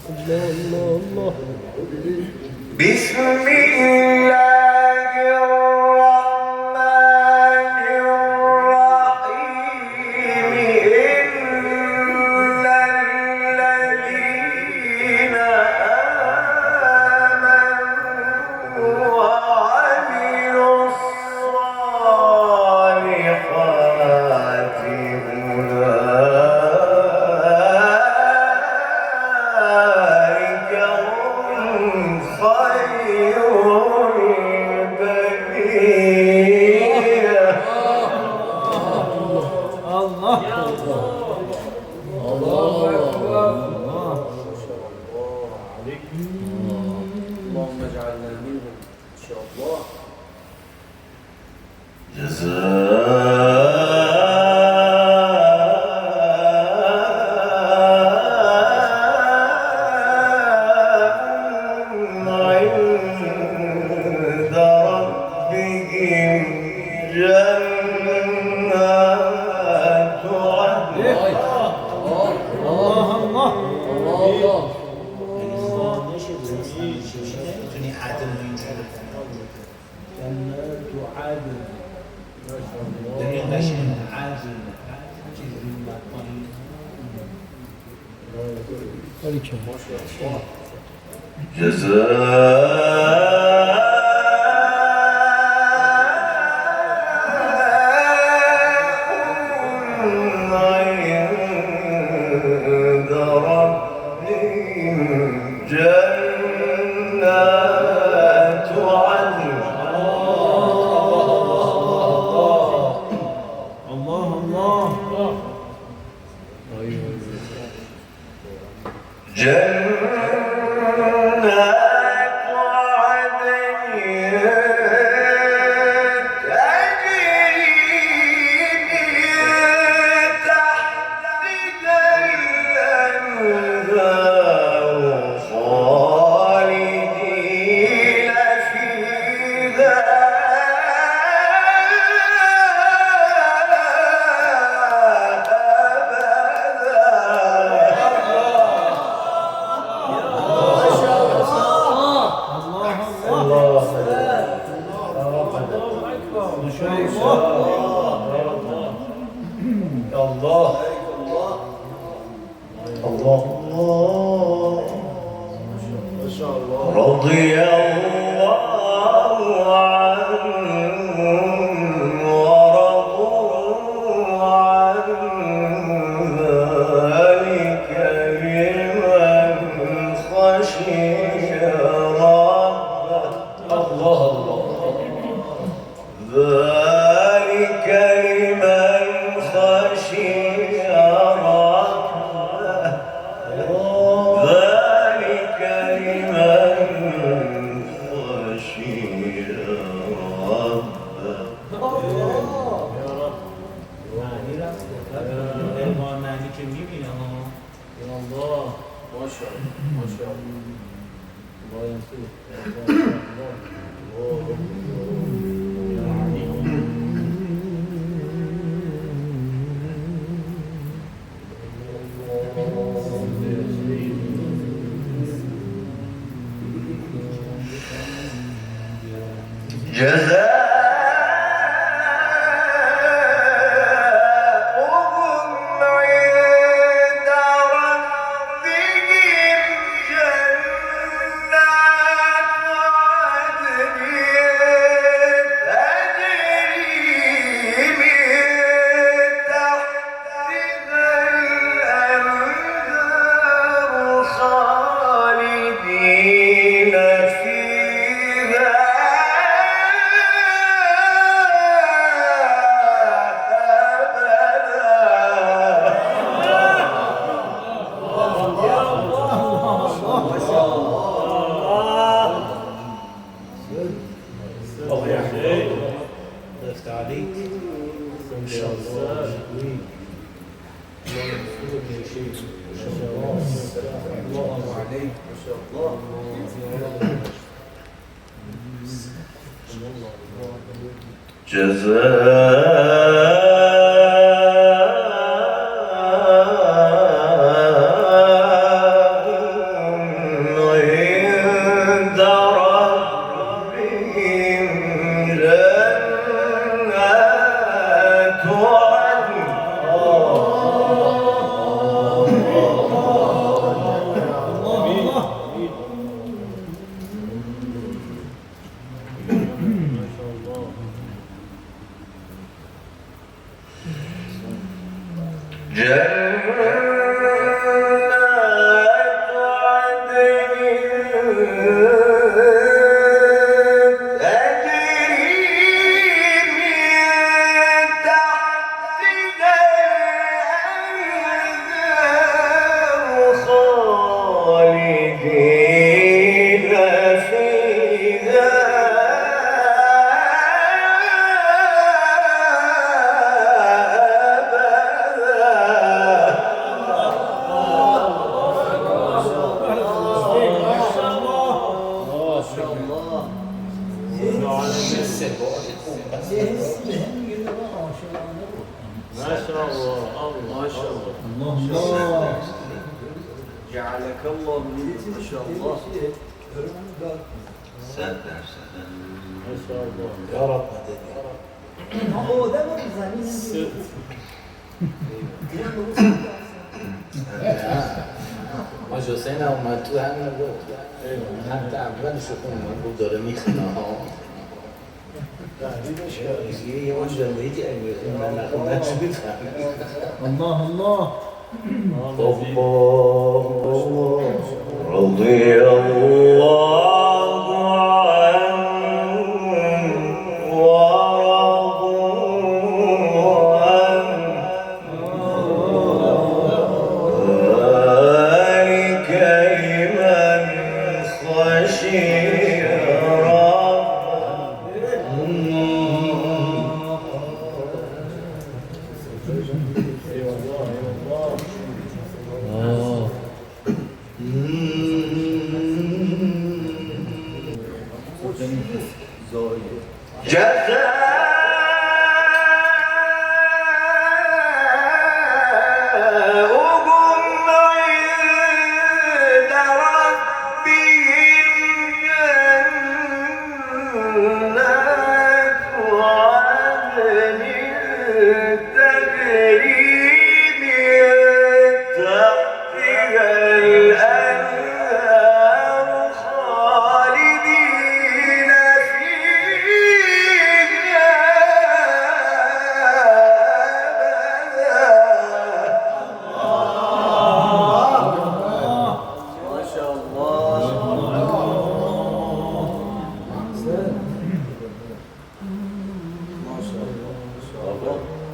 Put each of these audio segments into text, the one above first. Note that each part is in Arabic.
الله الله الله. بسم الله الرحمن الرحيم. إن الذين آمنوا وعملوا الصالحات أولئك هم خير البرية. الله الله أكبر. اللهم اجعلنا منهم ان شاء الله. عند ربهم جنات عدن. الله الله. جنات عدن. عند ربهم جنات عدن. الله الله. جنات عدن تجري من تحتها الأنهار خالدين فيها رضي الله عنهم ورضوا عنه ذلك لمن خشي ربه. ذلك لمن خشي ربه. ذلك لمن خشي ربه. معنی که میبینه ها. یا الله ماشاءالله ماشاءالله. جزاؤهم عند ربهم جنات عدن تجري من تحتها الأنهار خالدين فيها جزاء ما شاء الله ما شاء الله الله جعلك الله من ما شاء الله ما شاء الله يا رب هو ده ما بيزعلني ما جوسينا وما توهنا حتى عبان شكون موجود داره میخونه ها یه اونجا میدی اگه من نشبیت الله الله الله رضي الله عنه ورضوا عنه ذلك لمن خشي جزاؤهم عند ربهم جنات عدن تجري من تحتها الأنهار خالدين فيها ما شاء الله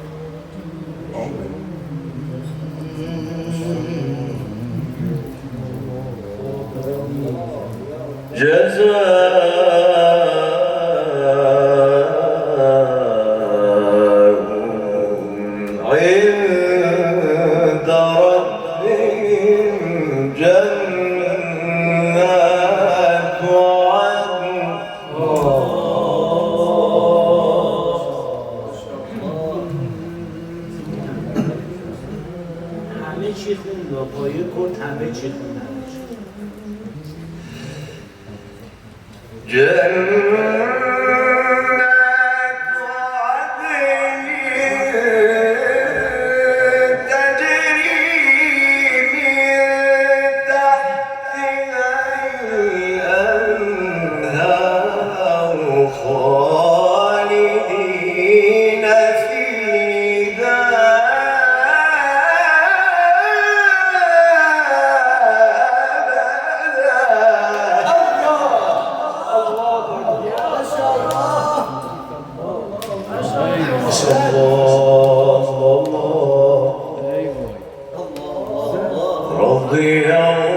جزاؤهم عند ربهم جنات عدن همه چی خوند و پایه کرد همه چی خوند جنات عدن تجري من تحتها الأنهار خالدين فيها ما شاء الله رضي الله